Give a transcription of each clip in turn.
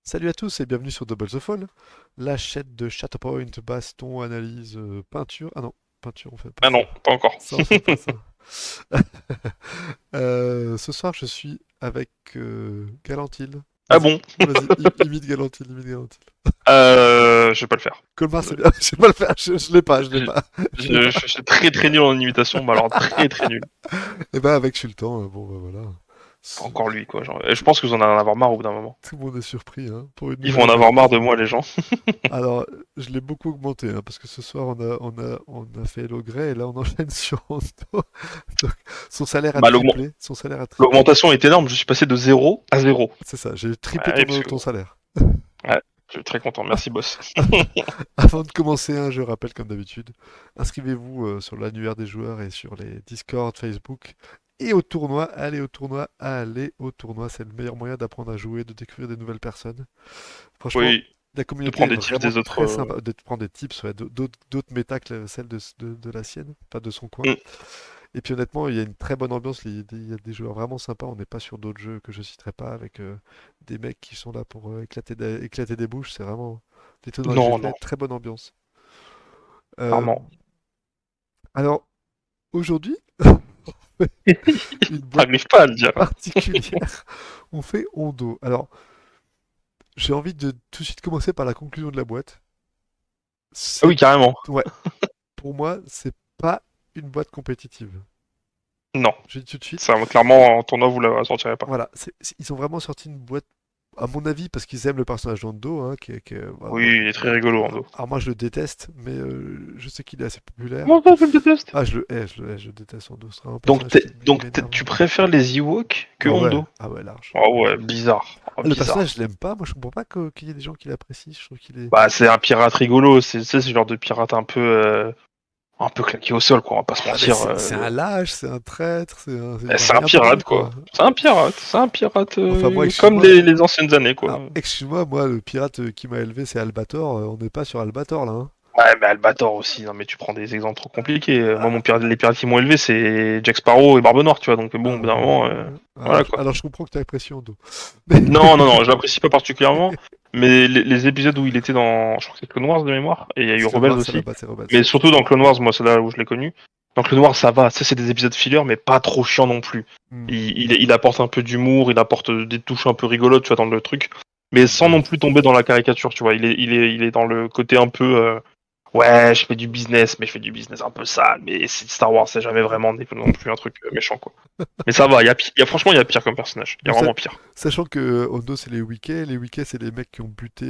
Salut à tous et bienvenue sur Double the Fall, la chaîne de Shatterpoint, baston, analyse, peinture. Ah non, peinture on fait pas Ah non, ça. pas encore. Ça on fait pas ça. Ce soir je suis avec Galantine. Ah Vas-y, bon? vas-y, imite Galantine, imite Galantine. Je vais pas le faire. Colmar c'est Désolé. bien, je vais pas le faire, je l'ai pas, je l'ai Je, pas, je l'ai je pas. suis très très nul en imitation, mais alors très très nul. Et ben avec Sultan, bon bah voilà. Pas C'est- encore lui, quoi. Genre. Et je pense que vous en allez en avoir marre au bout d'un moment. Tout le monde est surpris hein, pour une Ils vont nouvelle en avoir marre analyse. de moi, les gens. Alors, je l'ai beaucoup augmenté, hein, parce que ce soir, on a fait Logré, et là, on enchaîne sur Hondo. Donc, son salaire a Bah, triplé. Son salaire a triplé. l'augmentation est énorme. Je suis passé de 0 à 0. C'est ça, j'ai triplé Ouais, parce que... ton salaire. ouais, je suis très content. Merci, boss. Avant de commencer, je rappelle comme d'habitude, inscrivez-vous sur l'annuaire des joueurs et sur les Discord, Facebook. Et au tournoi, allez au tournoi, allez au tournoi. C'est le meilleur moyen d'apprendre à jouer, de découvrir des nouvelles personnes. Franchement, Oui, la de communauté est prendre des tips vraiment des autres. très sympa. De prendre des tips, ouais, d'autres méta que celle de la sienne, pas de son coin. Hmm. Et puis honnêtement, il y a une très bonne ambiance. Il y a des joueurs vraiment sympas. On n'est pas sur d'autres jeux que je citerai pas avec des mecs qui sont là pour éclater des bouches. C'est vraiment des tournois que j'ai Non, fait. non, Très bonne ambiance. Euh, clairement. alors aujourd'hui, une boîte T'arrives pas à le dire. particulière. On fait Hondo. Alors, j'ai envie de tout de suite commencer par la conclusion de la boîte. Ah C'est, oui, carrément. ouais, pour moi, c'est pas une boîte compétitive. Non. Je dis tout de suite. Ça, clairement, en tournoi, vous la sortirez pas. Voilà, ils ont vraiment sorti une boîte, à mon avis, parce qu'ils aiment le personnage d'Hondo, hein, Oui, il est très rigolo, Ando. alors moi je le déteste, mais je sais qu'il est assez populaire. Comment ça, tu le détestes? Ah, je déteste Hondo, c'est un Donc, personnage qui m'énerve. tu préfères les Ewoks que Hondo? Ah ouais, large. Oh ouais, bizarre. Oh, Le bizarre. personnage, je l'aime pas, moi je comprends pas qu'il y ait des gens qui l'apprécient, je trouve qu'il est... Bah, c'est un pirate rigolo, c'est ce genre de pirate un peu claqué au sol, quoi, on va pas se Ah mais mentir. c'est un lâche, c'est un traître, il va C'est un rien pour nous, pirate, quoi. quoi. C'est un pirate Enfin moi, comme excuse-moi, les anciennes années, quoi. alors, excuse-moi, moi le pirate qui m'a élevé c'est Albator, on n'est pas sur Albator là, hein. Ouais, mais Albator aussi, non mais tu prends des exemples trop compliqués. Moi, Ah, les pirates qui m'ont élevé, c'est Jack Sparrow et Barbe Noire, tu vois, donc bon, ah au bout ouais. d'un moment, voilà, quoi. Alors je comprends que tu as apprécié Hondo. Non, non, non, je l'apprécie pas particulièrement, mais les épisodes où il était dans, je crois que c'est Clone Wars de mémoire, et il y a eu C'est le Rebels noir, c'est aussi, là-bas, c'est Rebels, mais ouais, c'est surtout ça. dans Clone Wars, moi c'est là où je l'ai connu. Dans Clone Wars, ça va, ça c'est des épisodes filler, mais pas trop chiant non plus. Hmm. Il apporte un peu d'humour, il apporte des touches un peu rigolotes, tu vois, dans le truc, mais sans Ouais. non plus tomber dans la caricature, tu vois. Il est dans le côté un peu, ouais, je fais du business, mais je fais du business un peu sale, mais c'est Star Wars, c'est jamais vraiment non plus un truc méchant, quoi. Mais ça va, franchement, il y a pire comme personnage, il y Bon, a vraiment pire. sachant que Hondo c'est les Wikais c'est les mecs qui ont buté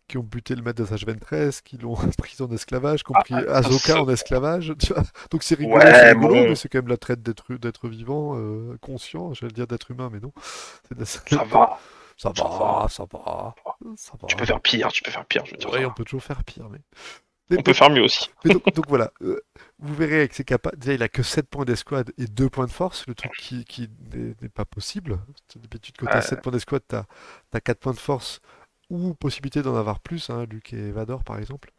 qui ont buté le maître de Sage Ventress, qui l'ont pris en esclavage, qui ont pris Ahsoka en esclavage, tu vois. Donc c'est Ouais, rigolo, mais bon, c'est quand même la traite d'être vivant, conscient, j'allais dire d'être humain, mais non. ça va, Ça ça va. va, ça va, ça va. Tu peux faire pire, je veux dire, ça Ouais, on va. peut toujours faire pire, On peut faire mieux aussi. donc voilà, vous verrez avec ses capables, déjà il a que 7 points d'escouade et 2 points de force, le truc qui n'est pas possible. D'habitude, quand tu as 7 Euh, points d'escouade, tu as 4 points de force ou possibilité d'en avoir plus, hein, Luke et Vador par exemple,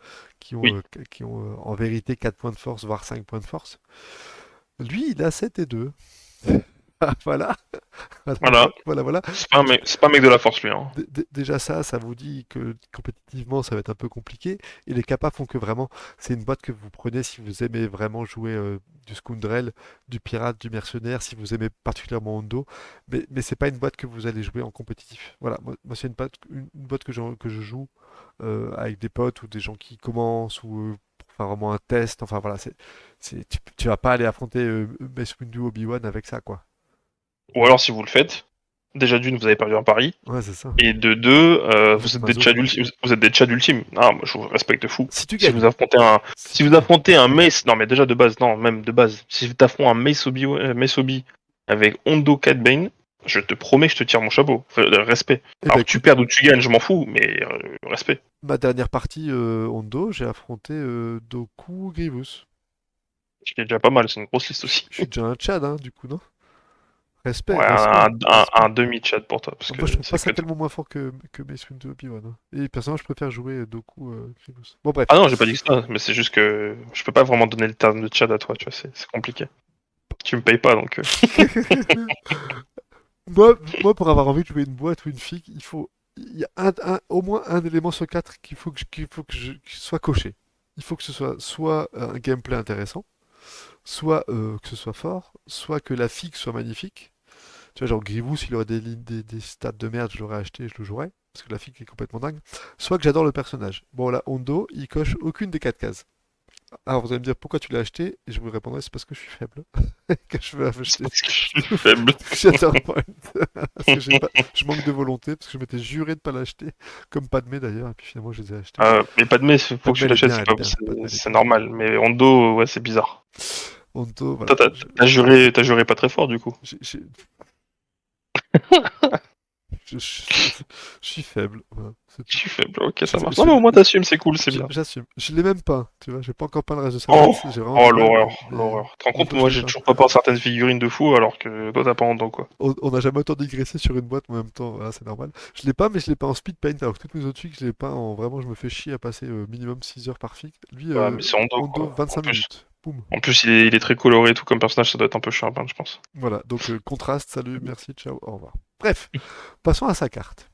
oui, qui ont en vérité 4 points de force, voire 5 points de force. Lui, il a 7 et 2. Voilà, voilà. voilà. C'est pas un mec de la force, lui, hein. Déjà ça, ça vous dit que compétitivement ça va être un peu compliqué. Et les capas font que vraiment, c'est une boîte que vous prenez si vous aimez vraiment jouer du Scoundrel, du pirate, du mercenaire, si vous aimez particulièrement Hondo. Mais c'est pas une boîte que vous allez jouer en compétitif. Voilà, moi c'est une boîte que je joue avec des potes ou des gens qui commencent ou pour faire vraiment un test. Enfin voilà, tu vas pas aller affronter Mace Windu Obi-Wan avec ça, quoi. Ou alors, si vous le faites, déjà d'une, vous avez perdu un pari. Ouais, c'est ça. Et de deux, Vous êtes maso. vous êtes des tchads ultimes. Ah, moi, je vous respecte fou. Si tu Si gagnes. vous affrontez un, Si si tu vous gagnes. affrontez un Mace, non, mais déjà de base, non, même de base, si tu affrontes un Mace Obi avec Hondo Cad Bane, je te promets que je te tire mon chapeau. Enfin, respect. Eh ben Alors que tu écoute, perds ou tu gagnes, je m'en fous, mais respect. ma dernière partie Hondo, j'ai affronté Doku Grievous. Ce qui est déjà pas mal, c'est une grosse liste aussi. Je suis déjà un Tchad, hein, du coup, non? Ouais, Respect. un demi-chat pour toi, parce Moi, je que trouve pas c'est ça que... tellement moins fort que Mace Windu Obi-Wan, hein. Et personnellement, je préfère jouer Doku Grievous. Bon, bref. Ah non, j'ai pas dit que ça, mais c'est juste que je peux pas vraiment donner le terme de chat à toi, tu vois, c'est compliqué. Tu me payes pas, donc... Moi, pour avoir envie de jouer une boîte ou une figue, il faut il y a au moins un élément sur quatre qu'il soit coché. Il faut que ce soit un gameplay intéressant, soit que ce soit fort, soit que la figue soit magnifique. Tu vois, genre Grievous, s'il aurait des stats de merde, je l'aurais acheté, je le jouerais, parce que la figue est complètement dingue. Soit que j'adore le personnage. Bon, là, Hondo, il coche aucune des quatre cases. Alors, vous allez me dire pourquoi tu l'as acheté, et je vous répondrai, c'est parce que je suis faible, que je veux C'est acheter. parce que je suis faible. Shatterpoint. Parce que je manque de volonté, parce que je m'étais juré de pas l'acheter, comme Padmé d'ailleurs, et puis finalement je les ai achetés. Mais Padmé, faut que Padmé tu elle est l'achètes, bien, elle est bien. Padmé elle est c'est bien. normal. Mais Hondo, ouais, c'est bizarre. Hondo, voilà. Toi, t'as juré pas très fort, du coup. J'ai- j'ai- je- je- je- je suis faible, voilà, c'est Je tout. suis faible, ok, Je, ça marche. Non, je- mais au moins t'assumes, c'est cool, c'est je- bien. J'assume. Je l'ai même pas, tu vois. J'ai pas encore peint le reste de sa Oh, tête. J'ai vraiment oh du mal, l'horreur, mais l'horreur. Tu te rends compte, Hondo, je moi l'ai j'ai pas. toujours pas peint certaines figurines de fou, alors que toi t'as pas Hondo, quoi. On n'a jamais autant digressé sur une boîte en même temps, voilà, c'est normal. Je l'ai pas, mais je l'ai pas en speed paint, alors que toutes mes autres figues, je l'ai pas en. Vraiment, je me fais chier à passer minimum 6 heures par figue. Lui, Ouais, mais c'est Hondo, Hondo, quoi. 25 minutes. Boum. En plus il est très coloré et tout comme personnage, ça doit être un peu chiant à peindre, je pense. Voilà, donc contraste, salut, merci, ciao, au revoir. Bref, passons à sa carte.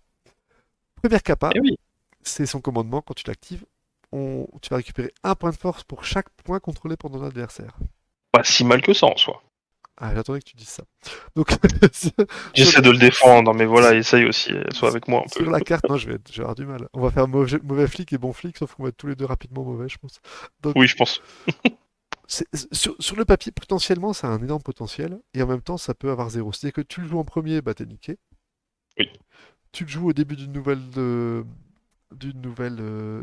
Première capa, Eh oui. c'est son commandement, quand tu l'actives, tu vas récupérer un point de force pour chaque point contrôlé par ton adversaire. Pas si mal que ça en soi. Ah, j'attendais que tu dises ça. Donc, sur, J'essaie de le défendre, mais voilà, essaye aussi, sois avec moi un peu. sur la carte, non, je vais avoir du mal. On va faire mauvais flic et bon flic, sauf qu'on va être tous les deux rapidement mauvais, je pense. Donc, Oui, je pense. sur le papier, potentiellement, ça a un énorme potentiel, et en même temps, ça peut avoir zéro. C'est-à-dire que tu le joues en premier, bah t'es niqué. Oui. Tu le joues au début d'une nouvelle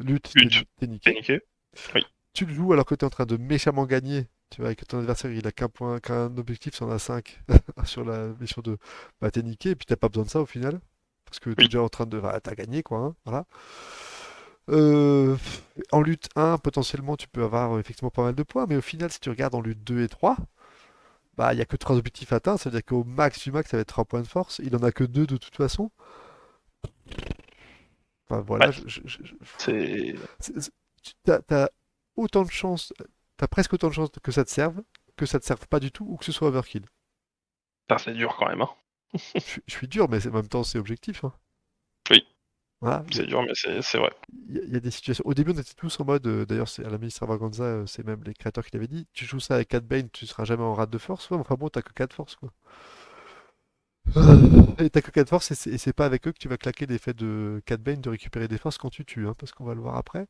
lutte, But, t'es t'es niqué. niqué. Oui. Tu le joues alors que tu es en train de méchamment gagner, tu vois, et que ton adversaire il a qu'un point, qu'un objectif, ça en a 5 sur la mission de bah t'es niqué, et puis t'as pas besoin de ça au final. Parce que t'es Oui. déjà en train de. Ah, t'as gagné quoi, hein, voilà. Euh, En lutte 1, potentiellement tu peux avoir effectivement pas mal de points, mais au final, si tu regardes en lutte 2 et 3, bah il y a que 3 objectifs atteints, c'est-à-dire qu'au max du max, ça va être 3 points de force. Il en a que 2 de toute façon. Enfin voilà, Ouais. C'est. t'as autant de chances, t'as presque autant de chances que ça te serve, que ça te serve pas du tout, ou que ce soit overkill. Putain, c'est dur quand même, hein. Je suis dur, mais en même temps, c'est objectif, hein. Oui, Voilà, c'est dur, mais c'est vrai. il y a des situations. Au début, on était tous en mode. D'ailleurs, c'est à la ministre Extravaganza, c'est même les créateurs qui l'avaient dit. Tu joues ça avec 4 Bane, tu seras jamais en rate de force. Ouais, enfin bon, t'as que 4 forces, quoi. Et t'as que 4 forces, et c'est pas avec eux que tu vas claquer l'effet de 4 Bane de récupérer des forces quand tu tues, hein, parce qu'on va le voir après.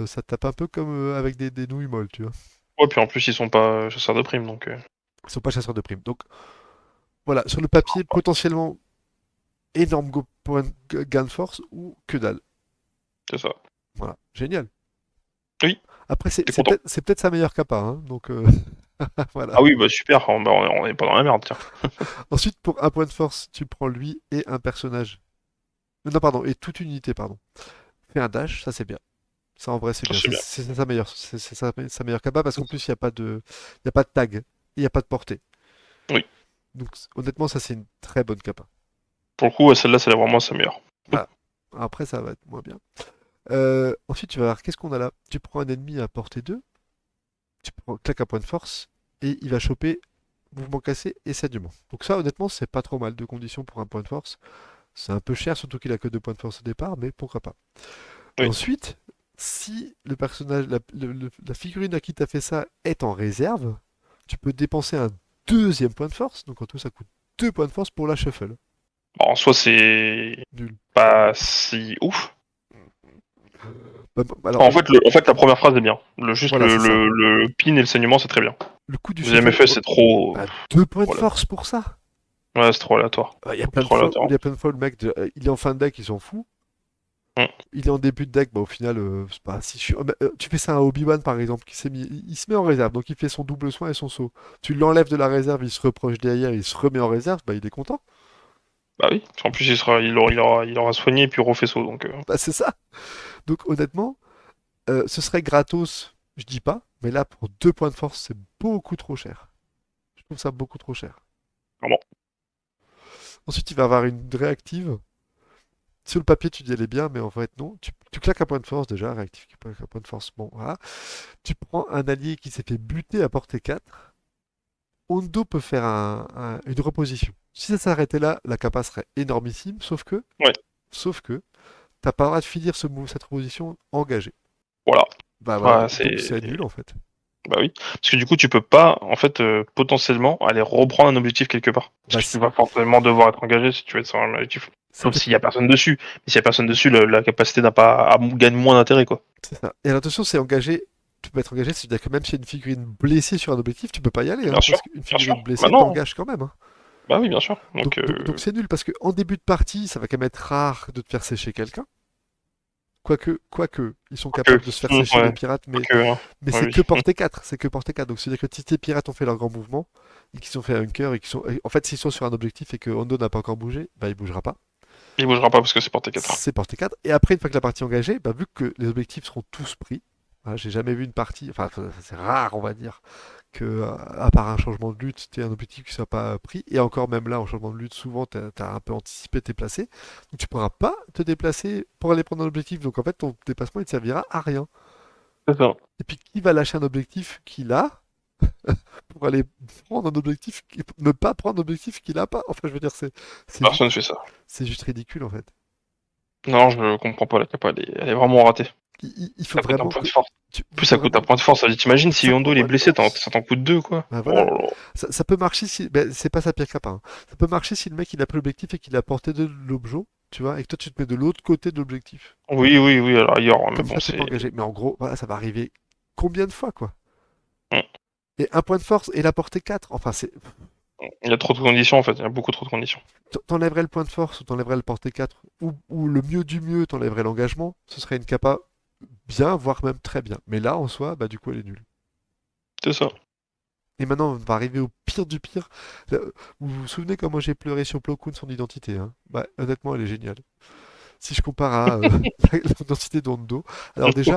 Ça tape un peu comme avec des nouilles molles, tu vois. Ouais, puis en plus, ils sont pas chasseurs de primes, donc. Ils sont pas chasseurs de primes. Donc voilà, sur le papier, potentiellement énorme gain de force ou que dalle. C'est ça. Voilà, génial. Oui, Après, t'es content. c'est peut-être sa meilleure capa, hein, donc voilà. Ah oui, bah super, on est pas dans la merde, tiens. Ensuite, pour un point de force, tu prends lui et un personnage. Non, pardon, et toute unité, pardon. Fais un dash, ça c'est bien. Ça en vrai c'est Ça, bien. c'est bien. C'est sa meilleure, sa meilleure capa parce qu'en plus il y a pas de tag, et il n'y a pas de portée. Oui. Donc honnêtement, ça c'est une très bonne capa. Pour le coup, ouais, celle-là, c'est vraiment sa meilleure. Voilà. Après, ça va être moins bien. Ensuite, tu vas voir, qu'est-ce qu'on a là? Tu prends un ennemi à portée 2, claques un point de force, et il va choper mouvement cassé et saignement. Donc ça, honnêtement, c'est pas trop mal de conditions pour un point de force. C'est un peu cher, surtout qu'il a que 2 points de force au départ, mais pourquoi pas. Oui. Ensuite, si le personnage, la figurine à qui t'as fait ça est en réserve, tu peux dépenser un deuxième point de force, donc en tout ça coûte 2 points de force pour la shuffle. Bon, en soi, c'est Nul. pas si ouf. Alors, En fait, la première phrase est bien. Juste voilà, c'est ça. le pin et le saignement, c'est très bien. Le coup du Le deuxième shuffle, effet, c'est trop. bah, 2 points de Trop force pour ça. Ouais, c'est trop aléatoire. Il y a Beaucoup plein de trop fois, aléatoire. il y a plein de fois, le mec, il est en fin de deck, il s'en fout. Hum. Il est en début de deck, bah, au final, c'est pas si chiant. Tu fais ça à Obi-Wan par exemple, qui s'est mis, il se met en réserve, donc il fait son double soin et son saut. Tu l'enlèves de la réserve, il se reproche derrière, il se remet en réserve, bah il est content. Bah oui. En plus, il aura soigné et puis refait saut, donc. Bah c'est ça. Donc honnêtement, ce serait gratos, je dis pas, mais là pour 2 points de force, c'est beaucoup trop cher. Je trouve ça beaucoup trop cher. Vraiment. Ensuite, il va avoir une réactive. Sur le papier, tu dis elle est bien, mais en fait non. Tu claques un point de force déjà, réactive qui claque un point de force, bon voilà. Tu prends un allié qui s'est fait buter à portée 4. Hondo peut faire une reposition. Si ça s'arrêtait là, la capa serait énormissime, sauf que Ouais. Sauf que t'as pas le droit de finir cette position engagée. Voilà. Bah voilà, Ouais, donc c'est nul en fait. Bah oui. Parce que du coup, tu peux pas, en fait, potentiellement, aller reprendre un objectif quelque part. Parce Bah que tu vas forcément devoir être engagé si tu veux être sur un objectif. ça Sauf dé- s'il y a personne dessus. Mais s'il y a personne dessus, la capacité n'a pas à gagner moins d'intérêt, quoi. c'est ça. Et alors, attention, c'est engagé. Tu peux être engagé, c'est-à-dire que même s'il y a une figurine blessée sur un objectif, tu peux pas y aller, hein, Bien sûr, parce qu'une bien sûr. figurine Bah blessée non. t'engage quand même, hein. Bah oui, bien sûr. Donc Donc, donc c'est nul parce que en début de partie, ça va quand même être rare de te faire sécher quelqu'un. Quoique, ils sont que, capables de se faire sécher les ouais, pirates, que, mais ouais, c'est oui. que portée 4. C'est que portée 4. Donc c'est-à-dire que si tes pirates ont fait leur grand mouvement, et qu'ils ont fait un hunker, en fait, s'ils sont sur un objectif et que Hondo n'a pas encore bougé, bah il bougera pas. Il bougera pas parce que c'est porté 4. C'est portée 4. Et après, une fois que la partie est engagée, bah, vu que les objectifs seront tous pris, hein, j'ai jamais vu une partie, enfin c'est rare on va dire, que à part un changement de lutte, tu un objectif qui soit pas pris. Et encore même là, en changement de lutte, souvent tu as un peu anticipé tes déplacés. Donc tu pourras pas te déplacer pour aller prendre un objectif. Donc en fait, ton déplacement il te servira à rien. C'est ça. Et puis qui va lâcher un objectif qu'il a pour aller prendre un objectif, ne pas prendre un objectif qu'il a pas. Enfin, je veux dire, c'est Personne juste, fait ça. c'est juste ridicule en fait. Non, je comprends pas la capa. Elle est vraiment ratée. Il faut Ça coûte un vraiment point que de force. En il plus, faut ça coûte un vraiment point de force. T'imagines si ça coûte Yondo un il est point de blessé, force. ça t'en coûte 2, quoi. Ben Oh là voilà. là. Ça peut marcher si. Ben, c'est pas sa pire capa, hein. Ça peut marcher si le mec il a pris l'objectif et qu'il a porté de l'objet, tu vois, et que toi tu te mets de l'autre côté de l'objectif. Oui, oui, oui, alors ailleurs, mais Comme bon, ça, t'es pas c'est. engagé. Mais en gros, voilà, ça va arriver combien de fois, quoi. Hmm. Et un point de force et la portée 4. Enfin, c'est. Il y a trop de conditions, en fait. Il y a beaucoup trop de conditions. T'enlèverais le point de force ou t'enlèverais le portée 4, ou le mieux du mieux, t'enlèverais l'engagement, ce serait une capa bien, voire même très bien. Mais là, en soi, bah du coup, elle est nulle. C'est ça. Et maintenant, on va arriver au pire du pire. Vous vous souvenez comment j'ai pleuré sur Plo Koon, son identité, hein? Bah, honnêtement, elle est géniale. Si je compare à l'identité d'Hondo, alors déjà,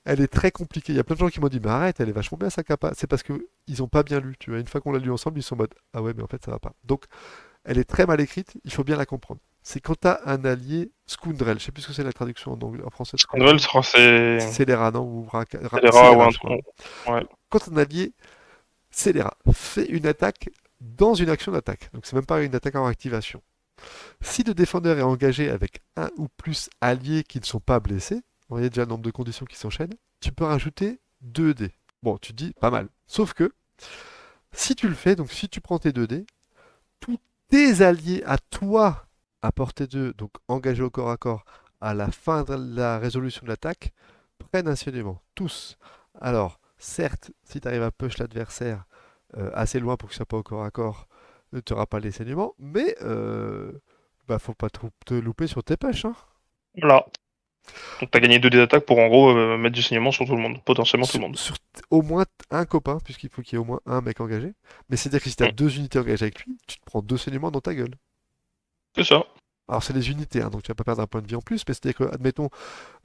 elle est très compliquée. Il y a plein de gens qui m'ont dit, mais arrête, elle est vachement bien sa capa. C'est parce que ils ont pas bien lu, tu vois. Une fois qu'on l'a lu ensemble, ils sont en mode, ah ouais, mais en fait, ça va pas. Donc, elle est très mal écrite, il faut bien la comprendre. C'est quand t'as un allié Scoundrel, je sais plus ce que c'est la traduction en français de Scandal, Scoundrel. c'est. Scélérat, non? C'est les rats ou Scélérat, un je crois. truc. Ouais. Quand un allié Scélérat fait une attaque dans une action d'attaque, donc c'est même pas une attaque en activation. Si le défendeur est engagé avec un ou plus alliés qui ne sont pas blessés, vous voyez déjà le nombre de conditions qui s'enchaînent, tu peux rajouter 2 dés. Bon, tu te dis pas mal. Sauf que si tu le fais, donc si tu prends tes 2 dés, tous tes alliés à toi à portée 2, donc engagés au corps à corps, à la fin de la résolution de l'attaque, prennent un saignement. Tous. Alors, certes, si tu arrives à push l'adversaire assez loin pour qu'il ne soit pas au corps à corps, tu n'auras pas les saignements, mais bah, faut pas te louper sur tes pêches, hein. Voilà. Donc t'as gagné 2 dés d'attaque pour en gros mettre du saignement sur tout le monde. Potentiellement tout Sur, le monde. sur au moins un copain, puisqu'il faut qu'il y ait au moins un mec engagé. Mais c'est-à-dire que si tu as Hmm. 2 unités engagées avec lui, tu te prends 2 saignements dans ta gueule. C'est ça. Alors c'est les unités, hein, donc tu vas pas perdre un point de vie en plus, mais c'est-à-dire que, admettons,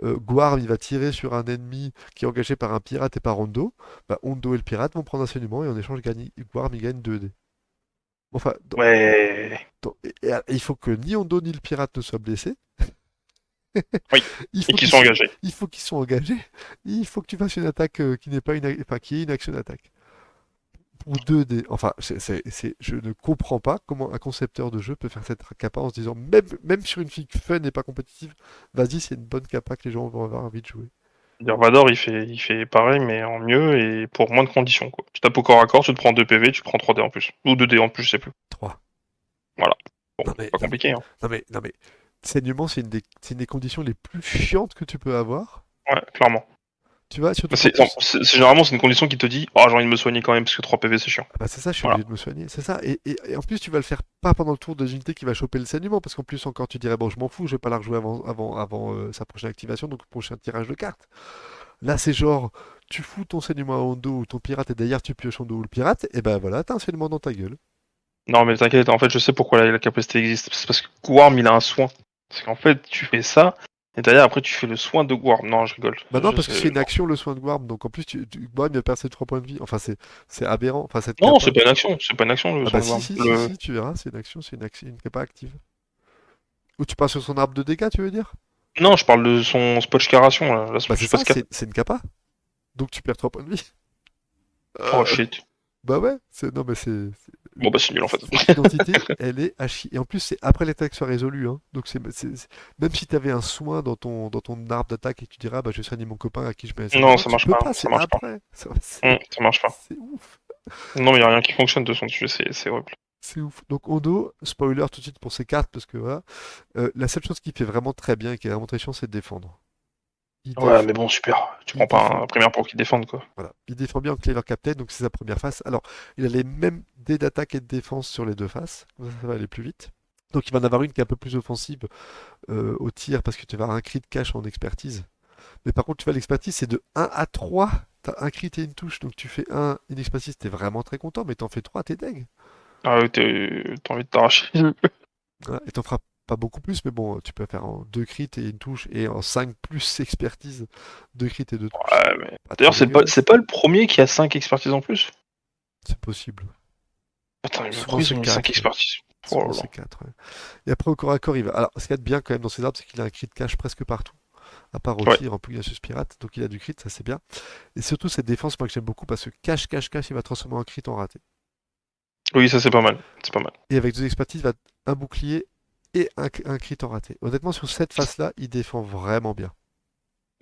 Guarm il va tirer sur un ennemi qui est engagé par un pirate et par Hondo, bah, Hondo et le pirate vont prendre un saignement et en échange Guarm il gagne 2 dés. Enfin, Ouais. il faut que ni Hondo ni le pirate ne soient blessés, Oui. il Et faut qui qu'ils sont soient, engagés. il faut qu'ils soient engagés, et il faut que tu fasses une attaque qui n'est pas enfin, qui est une action d'attaque. Ou 2 dés. Enfin, je ne comprends pas comment un concepteur de jeu peut faire cette capa en se disant, même sur une fille fun et pas compétitive, vas-y, c'est une bonne capa que les gens vont avoir envie de jouer. Vador, il fait pareil, mais en mieux et pour moins de conditions, quoi. Tu tapes au corps à corps, tu te prends 2 PV, tu prends 3 dés en plus. Ou 2 dés en plus, je sais plus. 3. Voilà. Bon, Non mais, pas non mais, compliqué, hein. non mais, saignement, c'est une des conditions les plus chiantes que tu peux avoir. Ouais, clairement. Tu vois, surtout qu'en C'est non, plus, généralement, c'est une condition qui te dit oh, j'ai envie de me soigner quand même parce que 3 PV c'est chiant. ah bah c'est ça, je suis Voilà. obligé de me soigner, c'est ça. Et en plus, tu vas le faire pas pendant le tour de l'unité qui va choper le saignement, parce qu'en plus, encore, tu dirais, bon, je m'en fous, je vais pas la rejouer avant sa prochaine activation, donc prochain tirage de cartes. Là, c'est genre, tu fous ton saignement à Hondo ou ton pirate, et derrière, tu pioches Hondo ou le pirate, et ben voilà, t'as un saignement dans ta gueule. Non, mais t'inquiète, en fait, je sais pourquoi la capacité existe. C'est parce que Guarm, il a un soin. C'est qu'en fait, tu fais ça, et derrière, après, tu fais le soin de Guarm. Non, je rigole. Bah non, parce que c'est une action, le soin de Guarm, donc en plus, Guarm, il va perdre ses 3 points de vie. Enfin, c'est aberrant, enfin, cette Non, capa. c'est pas une action. C'est pas une action, le Ah soin bah de si, Guarm. si, si, si, tu verras, c'est une action, une capa active. Ou tu pars sur son arbre de dégâts, tu veux dire? Non, je parle de son spotchcaration, là. Là, Bah je c'est sais pas ça, ce qu'il y a. c'est une capa. Donc tu perds 3 points de vie. Oh Euh, shit. Bah ouais, non mais Bon bah c'est nul en fait. Cette identité, elle est à chier. Et en plus, c'est après l'attaque soit résolue, hein. Donc même si tu avais un soin dans ton arbre d'attaque et que tu diras, bah, je vais soigner mon copain à qui je mets Non, 50 points, ça tu marche peux pas, pas, ça c'est marche pas. après. Ça marche pas. C'est ouf. Non mais y a rien qui fonctionne de son jeu, c'est horrible. C'est ouf. Donc Ondo, spoiler tout de suite pour ses cartes, parce que voilà, la seule chose qu'il fait vraiment très bien et qui est vraiment très chiant, c'est de défendre. Il Ouais, défend, mais bon, super. Tu il prends pas défend, un primaire pour qu'il défende, quoi. voilà. Il défend bien en Cleaver Captain, donc c'est sa première face. Alors, il a les mêmes dés d'attaque et de défense sur les deux faces, comme ça va aller plus vite. Donc il va en avoir une qui est un peu plus offensive au tir parce que tu vas avoir un crit de cash en expertise. Mais par contre, tu vois, l'expertise, c'est de 1 à 3. T'as un crit et une touche, donc tu fais une expertise, t'es vraiment très content, mais t'en fais 3, t'es deg. Ah ouais, t'as envie de t'arracher. Voilà, et t'en feras pas beaucoup plus, mais bon, tu peux faire en 2 crits et une touche, et en 5 plus expertise, 2 crits et 2 touches. Ouais, mais... Pas très D'ailleurs, c'est dégueulasse. pas le premier qui a 5 expertises en plus. C'est possible. Attends, mais Souvent pourquoi ils c'est ont mis 5 4. expertises? Oh Souvent là c'est là. 4. Et après, au corps à corps, il va. Alors, ce qu'il y a de bien quand même dans ces arbres, c'est qu'il a un crit de cache presque partout. À part au Ouais. tir en Pugnacus Pirate, donc il a du crit, ça c'est bien. Et surtout cette défense, moi que j'aime beaucoup, parce que cache, il va transformer en crit en raté. Oui, ça c'est pas mal. C'est pas mal. Et avec 2 expertises, il va un bouclier et un crit en raté. Honnêtement, sur cette face-là, il défend vraiment bien.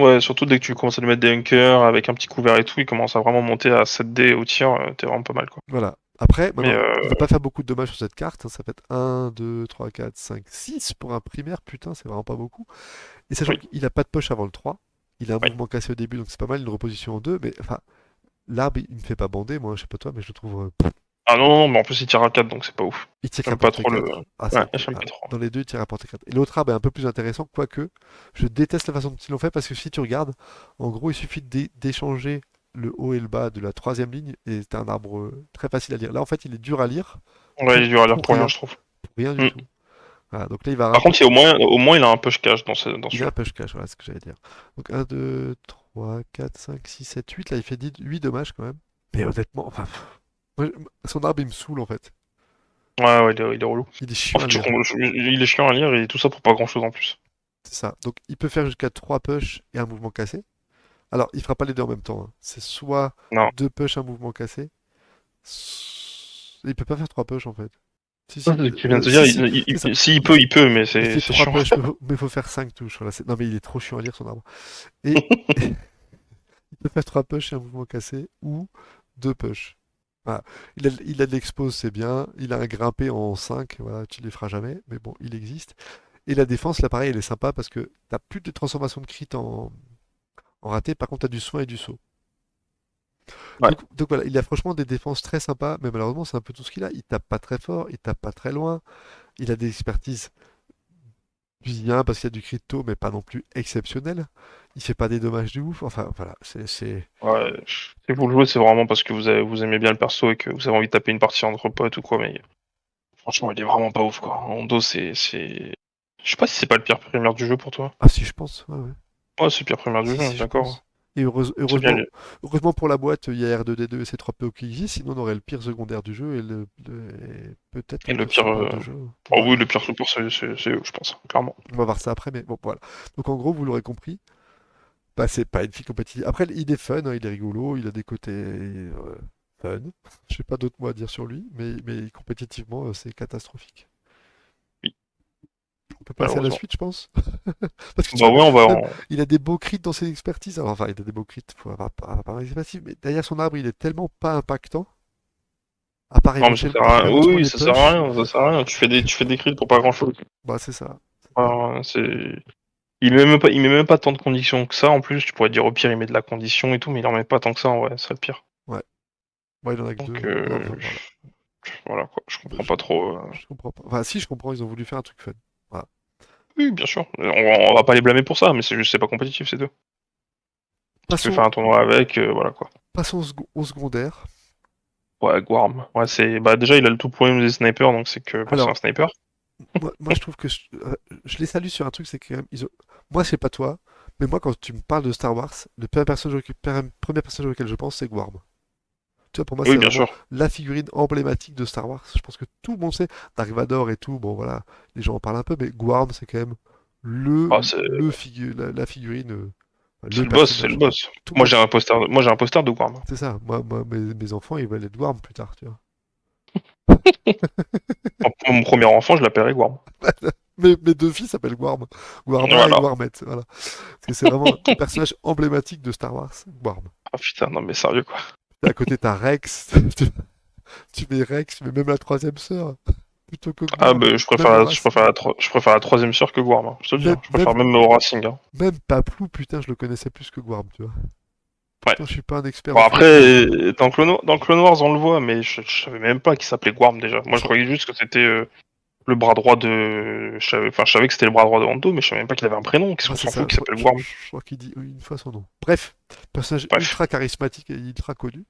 Ouais, surtout dès que tu commences à lui mettre des hunkers avec un petit couvert et tout, il commence à vraiment monter à 7D au tir, t'es vraiment pas mal quoi. Voilà. Après, Mais maintenant, il va pas faire beaucoup de dommages sur cette carte, hein. Ça fait être 1, 2, 3, 4, 5, 6 pour un primaire. Putain, c'est vraiment pas beaucoup. Et sachant oui, qu'il a pas de poche avant le 3, il a un oui. mouvement cassé au début, donc c'est pas mal, une reposition en 2. Mais enfin, l'arbre, il me fait pas bander, moi, je sais pas toi, mais je le trouve. Ah non, non, mais en plus il tire à 4 donc c'est pas ouf. Il tire qu'à J'aime pas portée trop le. 4. Ah, Ouais, c'est ok. j'aime Ah, pas trop. dans les deux, il tire à portée 4. Et l'autre arbre est un peu plus intéressant, quoique je déteste la façon dont ils l'ont fait parce que si tu regardes, en gros, il suffit d'échanger le haut et le bas de la troisième ligne et c'est un arbre très facile à lire. Là, en fait, il est dur à lire Ouais, il est dur à lire pour je trouve. rien du Hmm. tout. Voilà, donc là, il va Par un peu. contre, au moins il a un push cash dans Il a un celui-là. push cash, voilà ce que j'allais dire. Donc 1, 2, 3, 4, 5, 6, 7, 8. Là, il fait 8 dommages quand même. Mais honnêtement, enfin, moi, son arbre, il me saoule en fait. Ouais, ouais, il est relou. Il est En chiant à fait, lire. il est chiant à lire et tout ça pour pas grand chose en plus. C'est ça. Donc il peut faire jusqu'à 3 push et un mouvement cassé. Alors, il fera pas les deux en même temps, hein. C'est soit Non. 2 push, un mouvement cassé. Il peut pas faire 3 push en fait. Si, Ça, si, c'est ce que tu viens de te dire, si, c'est ça. s'il Il, peut, il peut, mais il fait c'est 3 chiant. push, mais faut faire 5 touches. Voilà, non, mais il est trop chiant à lire son arbre. Et il peut faire 3 push et un mouvement cassé ou 2 push. Voilà. Il a de l'expose, c'est bien. Il a un grimpé en 5, voilà, tu les feras jamais, mais bon, il existe. Et la défense, là, pareil, elle est sympa parce que t'as plus de transformation de crit en raté, par contre, t'as du soin et du saut. Ouais. Donc voilà, il a franchement des défenses très sympas, mais malheureusement, c'est un peu tout ce qu'il a. Il tape pas très fort, il tape pas très loin. Il a des expertises bien parce qu'il y a du crypto, mais pas non plus exceptionnel. Il fait pas des dommages de ouf. Enfin, voilà, c'est. Ouais, si vous le jouez, c'est vraiment parce que vous aimez bien le perso et que vous avez envie de taper une partie entre potes ou quoi, mais franchement, il est vraiment pas ouf, quoi. Hondo, Je sais pas si c'est pas le pire primaire du jeu pour toi. Ah si, je pense. Ouais, ouais. Ouais, c'est le pire primaire du Si, jeu, si, je d'accord. pense. Et C'est bien. heureusement pour la boîte, il y a R2D2 et C3PO qui existent, sinon on aurait le pire secondaire du jeu et peut-être Et le le pire pire. support du jeu. Oh Ouais, oui, le pire support, c'est eux, je pense, clairement. on va voir ça après, mais bon, voilà. Donc en gros, vous l'aurez compris, bah, c'est pas une fille compétitive. Après, il est fun, hein, il est rigolo, il a des côtés fun. Je sais pas d'autres mots à dire sur lui, mais compétitivement, c'est catastrophique. Oui, On peut passer à la malheureusement. suite, je pense. Parce que tu Bah vois, ouais, on va. même, il a des beaux crits dans ses expertises. Alors, enfin, il a des beaux crits, faut avoir pas expertise, mais derrière son arbre, il est tellement pas impactant, à part Non, mais ça sert à rien. éventuellement Oui, les ça sert à push. rien, ça sert à rien. Tu fais des crits pour pas grand chose. Bah, c'est ça. C'est ça. C'est. Il met même pas tant de conditions que ça en plus. Tu pourrais dire au pire, il met de la condition et tout, mais il en met pas tant que ça en vrai, c'est le pire. Ouais. Moi, il en a que Donc, deux. Enfin, voilà. voilà quoi, je Bah, comprends pas trop. je comprends pas. Enfin, si, je comprends, ils ont voulu faire un truc fun. Voilà. Oui, bien sûr. On va pas les blâmer pour ça, mais c'est juste c'est pas compétitif, c'est tout. Si tu veux Passons, faire un tournoi avec, voilà quoi. passons au secondaire. Ouais, Guarm. Ouais, c'est. Bah déjà, il a le tout problème des snipers, donc c'est que bah, c'est un Alors, sniper. moi, je trouve que je les salue sur un truc, c'est que quand même, moi, je sais pas toi, mais moi, quand tu me parles de Star Wars, le premier personnage auquel je pense, c'est Gwarm. Tu vois, pour moi, Oui, c'est bien vraiment sûr. la figurine emblématique de Star Wars. Je pense que tout le monde sait. Dark Vador et tout, bon voilà, les gens en parlent un peu, mais Gwarm, c'est quand même Ah, c'est la figurine, c'est le le boss, c'est le personnage, quoi. boss. Tout le monde, Moi j'ai un poster de Guarm. c'est ça. Mes enfants, ils veulent être Gwarm plus tard, tu vois. Mon premier enfant, je l'appellerais Guarm. Mes deux filles s'appellent Guarm. Guarma et Voilà. Guarmette, voilà. Parce que c'est vraiment un personnage emblématique de Star Wars, Guarm. Ah putain, non mais sérieux quoi. Et à côté, t'as Rex. Tu mets Rex, tu mets même la troisième sœur. Plutôt que Ah Guarm. bah Même je préfère la troisième sœur que Guarm, hein. Je te le dis, même, hein. Je même, préfère même au Racing, hein. même Paplou, putain, je le connaissais plus que Guarm, tu vois. Ouais. Pourtant, je suis pas un expert Bon en folklore. après, dans Clone Wars on le voit, mais je savais même pas qu'il s'appelait Guarm déjà. Moi je Je- croyais juste que c'était le bras droit de... je savais que c'était le bras droit de Mando, mais je savais même pas qu'il avait un prénom. Qu'est-ce Ouais, qu'on c'est s'en fout ça. qu'il s'appelle Guarm? Je crois qu'il dit une fois son nom. Bref, personnage Bref. ultra charismatique et ultra connu.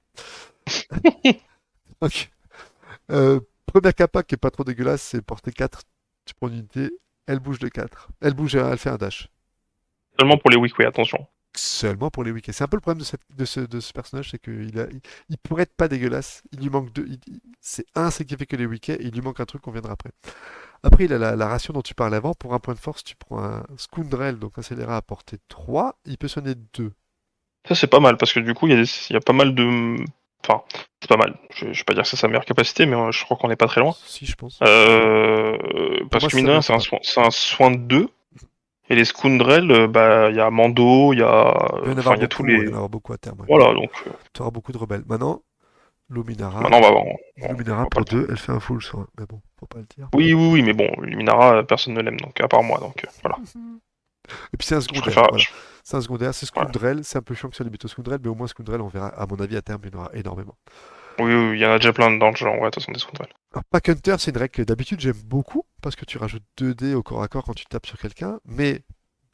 Ok. Première capa qui est pas trop dégueulasse, c'est portée 4. Tu prends une unité, elle bouge de 4. Elle bouge, elle fait un dash. Seulement pour les weak, oui, attention. Seulement pour les week-ends. C'est un peu le problème de ce personnage, c'est qu'il pourrait être pas dégueulasse. Il lui manque deux. C'est qui fait que les week-ends, il lui manque un truc qu'on viendra après. Après, il a la ration dont tu parlais avant. Pour un point de force, tu prends un Scoundrel, donc un scélérat à portée 3. Il peut sonner 2. Ça c'est pas mal, parce que du coup, il y a pas mal de... Enfin, c'est pas mal. Je vais pas dire que c'est sa meilleure capacité, mais je crois qu'on est pas très loin. Si, je pense. Pour Parce moi, que c'est mine sa de rien, meilleure capa. c'est un soin de 2. Et les Scoundrels, bah, il y a Mando, il y a... Il va y en avoir Enfin, il y a tous beaucoup, il va y en les... avoir beaucoup à terme. Ouais. Voilà, donc... Tu auras beaucoup de rebelles. Maintenant, Luminara. maintenant, on Luminara va pas pour le... 2, elle fait un full soin. Mais bon, faut pas le dire. Oui, oui, oui, mais bon, Luminara, personne ne l'aime, donc à part moi, donc voilà. Et puis c'est un Je secondaire, préfère... voilà. C'est un secondaire, c'est voilà. Scoundrel. C'est un peu chiant que ça limite au Scoundrel, mais au moins Scoundrel, on verra, à mon avis, à terme, il y en aura énormément. Oui, oui, il y en a déjà plein dans le genre, ouais, de toute façon, des Scoundrels. Alors, Pack Hunter, c'est une règle que d'habitude j'aime beaucoup, parce que tu rajoutes 2 dés au corps à corps quand tu tapes sur quelqu'un, mais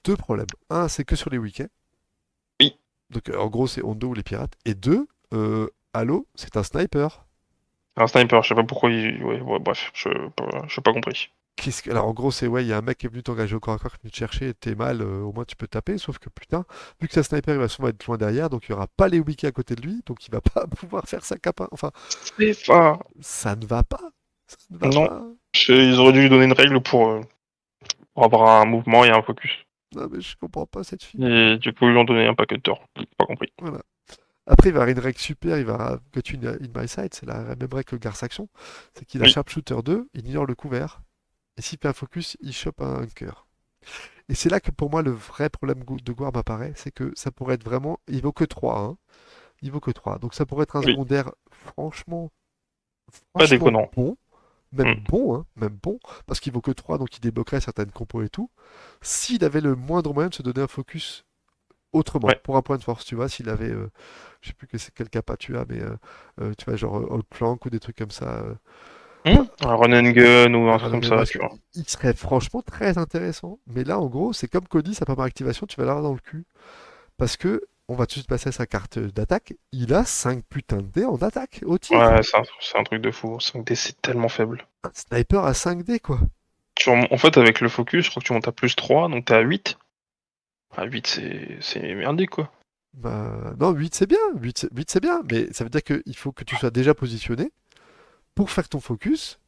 deux problèmes. Un, c'est que sur les week-ends. Oui, Donc en gros, c'est Hondo ou les pirates. Et deux, Halo, c'est un sniper. un sniper, je sais pas pourquoi il... ouais, bref, je pas compris. Alors en gros, c'est ouais, il y a un mec qui est venu t'engager au corps à corps, qui est venu te chercher, et t'es mal, au moins tu peux taper, sauf que putain, vu que c'est un sniper, il va souvent être loin derrière, donc il y aura pas les wikis à côté de lui, donc il va pas pouvoir faire sa capa. Enfin, C'est pas... ça ne va pas. Ça ne va Non, pas. ils auraient dû lui donner une règle pour avoir un mouvement et un focus. Non mais je comprends pas cette fille. Et du coup, ils lui ont donné un paquet de tort. J'ai pas compris. Voilà. Après, il va avoir une règle super, il va Got you in my sight, c'est la même règle que le Garsaction. C'est qu'il a Oui, Sharpshooter 2, il ignore le couvert, et s'il fait un focus, il chope un cœur. Et c'est là que pour moi le vrai problème de Guarm apparaît, c'est que ça pourrait être vraiment. Il vaut que 3, hein. Il vaut que 3. Donc ça pourrait être un oui, secondaire franchement, pas franchement déconnant. bon. Hmm. Même bon, hein, même bon, parce qu'il vaut que 3, donc il débloquerait certaines compos et tout. S'il avait le moindre moyen de se donner un focus autrement, Ouais. pour un point de force, tu vois, s'il avait, je sais plus quel capa tu as, mais tu vois, genre All Plank ou des trucs comme ça. Enfin, Un run and gun ou un truc comme ça, machin, tu vois. il serait franchement très intéressant. Mais là, en gros, c'est comme Cody, sa première activation, tu vas l'avoir dans le cul. Parce que, on va tout de suite passer à sa carte d'attaque, il a 5 putains de dés en attaque, au tir. Ouais, c'est un truc de fou. 5D, c'est tellement faible. Un sniper à 5 dés, quoi. En fait, avec le focus, je crois que tu montes à plus 3, donc t'es à 8. À 8, c'est merdique, quoi. Bah, non, 8 c'est bien, 8 c'est bien, mais ça veut dire qu'il faut que tu sois déjà positionné pour faire ton focus.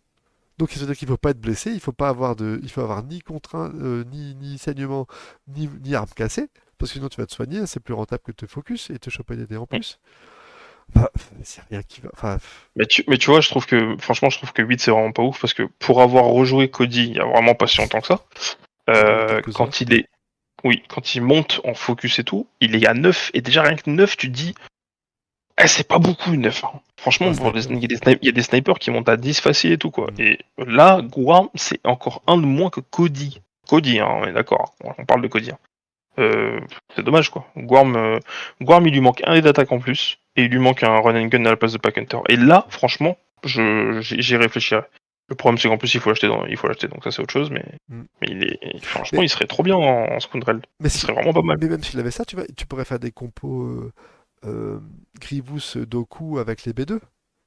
Donc ça veut dire qu'il ne faut pas être blessé, il faut avoir ni contraint, ni saignement, ni arme cassée, parce que sinon tu vas te soigner, hein, c'est plus rentable que de te focus et te choper des dés en Hmm. plus. Bah, c'est rien qui va. Enfin, Mais tu vois, franchement, je trouve que 8, c'est vraiment pas ouf, parce que pour avoir rejoué Cody il y a vraiment pas si longtemps que ça, quelques heures. quand il est... Oui, quand il monte en focus et tout, il est à 9, et déjà rien que 9, tu te dis, eh, c'est pas beaucoup, 9, hein. C'est un Franchement, sniper. il y a des snipers qui montent à 10 facile et tout, quoi. Mm. Et là, Guam, c'est encore un de moins que Cody. Cody, hein, on est d'accord. On parle de Cody, hein. C'est dommage, quoi. Guam, il lui manque un dé d'attaque en plus, et il lui manque un run and gun à la place de Pack Hunter. Et là, franchement, j'y réfléchirais. Le problème, c'est qu'en plus, il faut l'acheter, donc ça, c'est autre chose, Mm. mais franchement, Mais, il serait trop bien en Scoundrel. mais, Il si, serait vraiment pas mal. mais même s'il avait ça, tu pourrais faire des compos Grievous Doku avec les B2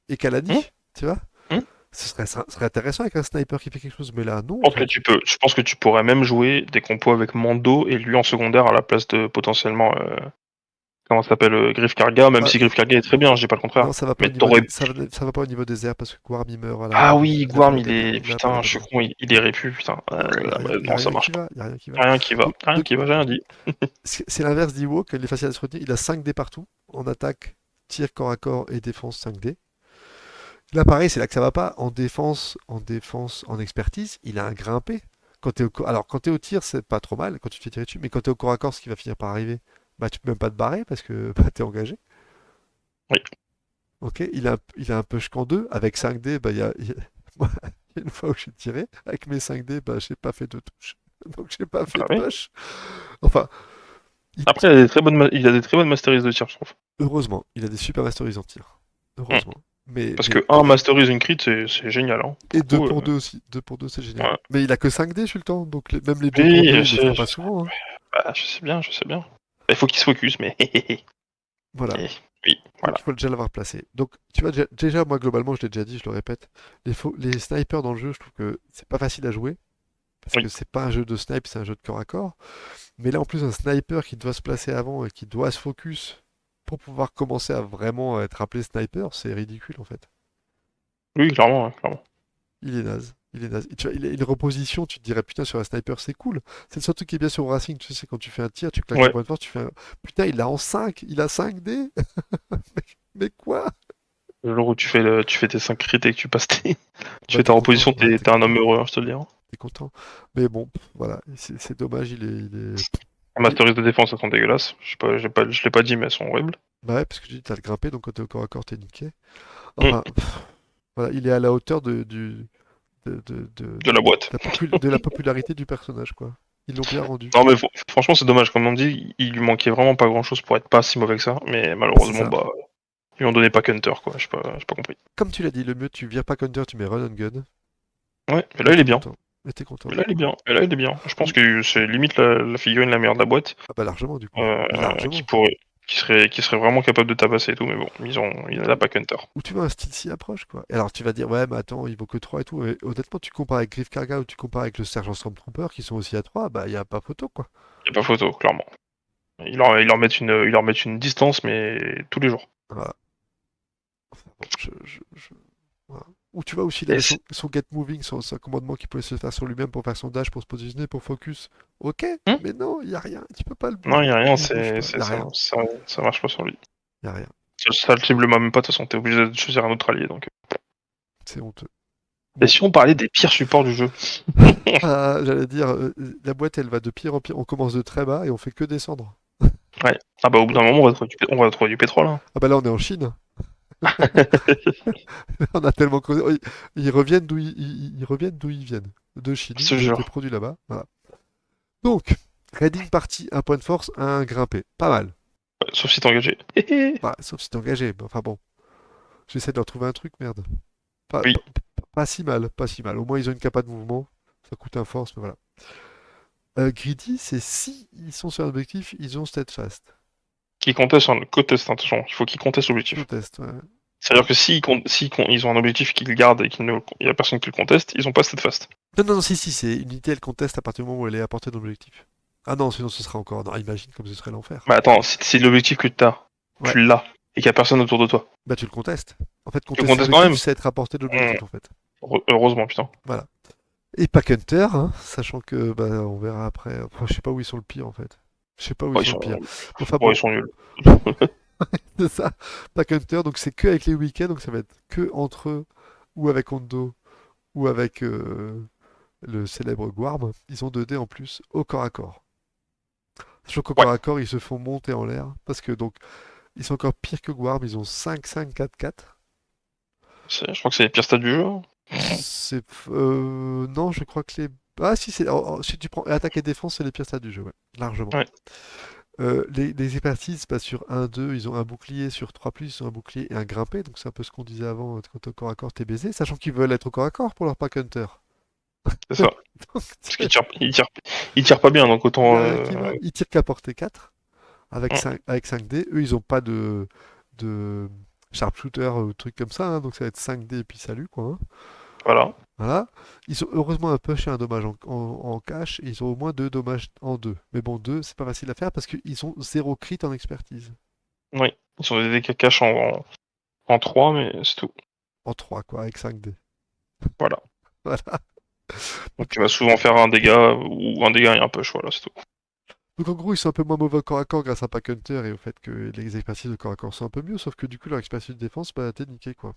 et Hum, Kalani, tu vois? hum. Ce serait intéressant avec un sniper qui fait quelque chose, mais là, non, en Je pense que fait. je pense que tu pourrais même jouer des compos avec Mando et lui en secondaire à la place de potentiellement comment ça s'appelle Griff Karga, même Bah, si Griff Karga est très bien, je dis pas le non, contraire. ça va pas au Mais niveau des, t'aurais... ça va pas au niveau des airs parce que Guarm il meurt Ah oui, il a pas Guarm, la bonne arme, il a pas la putain, je bonne suis arme. con, il est répu, putain. Y a Non, ça rien qui marche pas. va, y a rien qui va. Rien qui va, Donc, rien donc, qui va, j'ai rien dit. c'est l'inverse d'Ewok, il est facile à se retenir, il a 5 dés partout, en attaque, tir corps à corps et défense 5 dés. Là, pareil, c'est là que ça va pas. En expertise, il a un grimpé. Alors, quand t'es au tir, c'est pas trop mal quand tu te fais tirer dessus, mais quand t'es au corps à corps, ce qui va finir par arriver, bah tu peux même pas te barrer parce que bah, t'es engagé. Oui. Ok, il a un push qu'en 2. Avec 5D, bah moi, il y a une fois où j'ai tiré, avec mes 5D, bah j'ai pas fait de touche. Donc j'ai pas fait Bah de oui. push. Enfin, il- Après, il a des très bonnes masteries de tir, je trouve. heureusement, il a des super masteries en tir. Hmm. Heureusement. Mais, Parce mais que un masterise une crit, c'est génial, hein. Pour Et le 2 coup, pour 2 aussi. 2 pour 2 c'est génial. ouais. Mais il a que 5D sur le temps, donc même les 2 pour Oui, 2 je il les sais, fera je pas sais. souvent, hein. Bah, je sais bien, je sais bien. Il faut qu'il se focus, mais Voilà. et- oui, Donc voilà. il faut déjà l'avoir placé. Donc tu vois, déjà, moi globalement, je l'ai déjà dit, je le répète, les snipers dans le jeu, je trouve que c'est pas facile à jouer. Parce que Oui, c'est pas un jeu de snipe, c'est un jeu de corps à corps. Mais là, en plus, un sniper qui doit se placer avant et qui doit se focus pour pouvoir commencer à vraiment être appelé sniper, c'est ridicule en fait. oui, clairement, hein, clairement. Il est naze. Il est naze. Et tu vois, il a une reposition, tu te dirais putain sur un sniper c'est cool. C'est le seul truc qui est bien sur Racing, tu sais, c'est quand tu fais un tir, tu claques un Ouais, point de force, tu fais un. Putain, il l'a en 5, il a 5D. Mais quoi? le jour où tu fais tes 5 crits et que tu passes tu Bah fais ta t'es content, reposition, ouais, t'es t'es un homme content, heureux, hein, je te le dis, hein. t'es content. Mais bon, voilà, c'est dommage, Les il est- masteries de défense, elles sont dégueulasses. Je sais pas, je l'ai pas dit, mais elles sont horribles. Bah ouais, parce que tu dis, t'as le grimpé, donc quand t'es au corps à corps, t'es niqué. Hmm. Enfin, voilà, il est à la hauteur De la boîte. de la popularité du personnage, quoi. Ils l'ont bien rendu. Non, mais franchement, c'est dommage. Comme on dit, il lui manquait vraiment pas grand chose pour être pas si mauvais que ça. Mais Bah, c'est malheureusement, ça. bah, ils lui ont donné pas Hunter, quoi. J'ai pas compris. Comme tu l'as dit, le mieux, tu vires pas Counter, tu mets Run and Gun, Ouais, mais là, et il t'es est bien. content. Et t'es content. Mais là, il est bien. Et là, il est bien. Je pense Ou- que c'est limite la figurine la meilleure de la boîte. Ah bah largement, du coup. Qui Largement. pourrait, qui serait vraiment capable de tabasser et tout. Mais bon, il a pas Hunter. Où tu vois un style si approche, quoi. Et alors tu vas dire, ouais, mais attends, il vaut que 3 et tout. Et honnêtement, tu compares avec Griff Karga ou tu compares avec le Sergent Stormtrooper qui sont aussi à 3, bah il y a pas photo, quoi. Il y a pas photo, clairement. Ils leur mettent une distance, mais tous les jours. Voilà. Enfin, bon, voilà. Ou tu vois aussi, il Et avait son Get Moving, son commandement qui pouvait se faire sur lui-même pour faire son dash, pour se positionner, pour focus. Ok, Hmm. mais non, il y a rien. Tu peux pas le Non, il bouger. y a rien, Il bouge pas. Il y a rien. ça marche pas sur lui. Il y a rien. Ça le cible même pas, de toute façon, t'es obligé de choisir un autre allié. Donc. C'est honteux. Et Bon. si on parlait des pires supports du jeu? Ah, j'allais dire, la boîte, elle va de pire en pire. On commence de très bas et on fait que descendre. Ouais. Ah bah au bout d'un Donc, moment, on va trouver du pétrole. Hein. ah bah là, on est en Chine. On a tellement creusé. Oh, ils reviennent ils reviennent d'où ils viennent. De Chine. Je te Ils ont été jure. produits là-bas. Voilà. Donc, Raiding Party, un point de force, un grimpé. Pas mal. Ouais, sauf si t'es engagé. Bah, sauf si t'es engagé. Mais enfin bon, j'essaie de leur trouver un truc, merde. Pas, Oui. pas, pas si mal, pas si mal. Au moins, ils ont une capa de mouvement. Ça coûte un force, mais voilà. Greedy, c'est si ils sont sur un objectif, ils ont Steadfast. Qui conteste, conteste, attention. Il faut qu'ils contestent l'objectif. Contest, ouais. C'est-à-dire que ils ont un objectif qu'ils gardent et qu'il y a personne qui le conteste, ils ont pas cette fast. Non, non, non, si, c'est une unité, elle conteste à partir du moment où elle est à portée de l'objectif. Ah non, sinon ce sera encore. Non, imagine comme ce serait l'enfer. Bah attends, si l'objectif que t'as, Ouais, tu l'as, et qu'il y a personne autour de toi, bah tu le contestes. En fait, tu le contester contestes quand l'objectif, même. c'est être à portée de l'objectif, en fait. Heureusement, putain. Voilà. Et Pack Hunter, hein, sachant que, bah, on verra après. Enfin, je sais pas où ils sont le pire, en fait. Je sais pas où ils Oh, sont le pire. Enfin ils bon, sont nuls. c'est ça. Pack Hunter, donc c'est que avec les week-ends, donc ça va être que entre eux, ou avec Hondo, ou avec le célèbre Guarm. Ils ont 2D en plus, au corps à corps. Sachant qu'au Ouais. corps à corps, ils se font monter en l'air, parce que donc, ils sont encore pires que Guarm, ils ont 5-5-4-4. Je crois que c'est les pires stats du jeu. Hein. Non, je crois que les. Ah si, si tu prends attaque et défense, c'est les pires stats du jeu, ouais, largement. Ouais. Les expertises, bah, sur 1-2, ils ont un bouclier, sur 3+, ils ont un bouclier et un grimpé, donc c'est un peu ce qu'on disait avant, quand t'es au corps à corps, t'es baisé, sachant qu'ils veulent être au corps à corps pour leur pack hunter. C'est ça. Donc, Parce qu'ils tirent pas bien, donc il y autant. a rien qui va. Ils tirent qu'à portée 4, avec Hum, 5D. Eux, ils ont pas de sharpshooter ou truc comme ça, hein, donc ça va être 5D et puis salut, quoi, hein. voilà. Voilà. Ils ont heureusement un push et un dommage en cash, et ils ont au moins 2 dommages en 2. Mais bon, 2 c'est pas facile à faire parce qu'ils ont 0 crit en expertise. Oui. Ils ont des dégâts cash en 3, mais c'est tout. En 3 quoi, avec 5D. Voilà. Voilà. Donc Donc, tu vas souvent faire un dégât ou un dégât et un push, voilà, c'est tout. donc en gros, ils sont un peu moins mauvais au corps à corps grâce à Pack Hunter et au fait que les expertises de corps à corps sont un peu mieux, sauf que du coup, leur expertise de défense, bah, t'es niqué, quoi.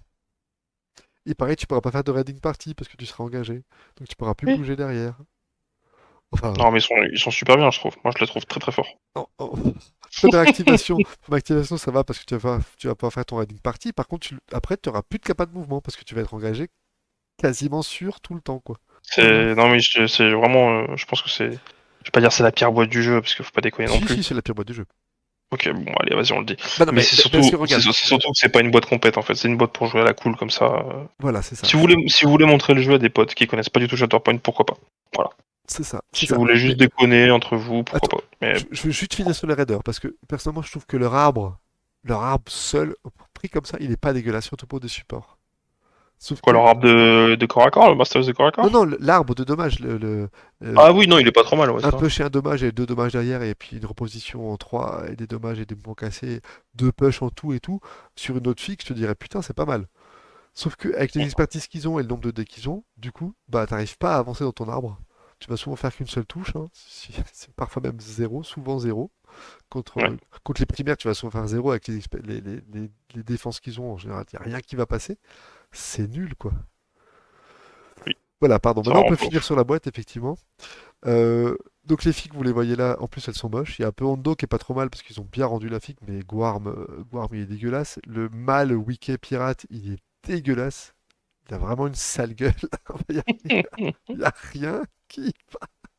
Et pareil, tu pourras pas faire de raiding party parce que tu seras engagé. Donc tu pourras plus Oui. bouger derrière. Enfin, Non, mais ils sont super bien, je trouve. Moi, je les trouve très très forts. première activation. Première activation, ça va parce que tu vas pouvoir faire ton raiding party. Par contre, après, tu n'auras plus de capa de mouvement parce que tu vas être engagé quasiment sûr tout le temps, quoi. Voilà. Non, mais c'est vraiment. Je pense que c'est. Je vais pas dire c'est la pire boîte du jeu parce qu'il faut pas déconner non Si, plus. si, c'est la pire boîte du jeu. Ok, bon, allez, vas-y, on le dit. Bah non, Mais mais c'est parce surtout, que regarde, c'est surtout que c'est pas une boîte complète en fait. C'est une boîte pour jouer à la cool comme ça. voilà, c'est ça. Si vous voulez montrer le jeu à des potes qui connaissent pas du tout Shatterpoint, pourquoi pas. Voilà. C'est ça, c'est Si vous ça. voulez Mais juste déconner entre vous, pourquoi attends, pas. Mais je veux juste finir sur les raiders parce que personnellement, je trouve que leur arbre seul, pris comme ça, il est pas dégueulasse, surtout pour des supports. Sauf quoi, que leur arbre de corps à corps, le Masters de corps à non, corps? non, l'arbre de dommage, euh, Ah oui, non, il est pas trop mal, ouais, un ça. push et un dommage et deux dommages derrière, et puis une reposition en 3 et des dommages et des mouvements cassés, deux push en tout et tout, sur une autre fixe, je te dirais putain, c'est pas mal. Sauf que avec les expertises qu'ils ont et le nombre de decks qu'ils ont, du coup, bah t'arrives pas à avancer dans ton arbre. Tu vas souvent faire qu'une seule touche, hein. C'est parfois même zéro, souvent zéro. Ouais. Contre les primaires, tu vas souvent faire zéro avec les défenses qu'ils ont. En général, il n'y a rien qui va passer. C'est nul, quoi. Oui, Voilà, pardon. ça Maintenant, on rend peut pas finir ouf. sur la boîte, effectivement. Donc les figues, vous les voyez là, en plus elles sont moches. Il y a un peu Hondo qui est pas trop mal parce qu'ils ont bien rendu la figue, mais Guarm il est dégueulasse. Le mâle Wiki Pirate, il est dégueulasse. Il a vraiment une sale gueule. Il y a rien qui...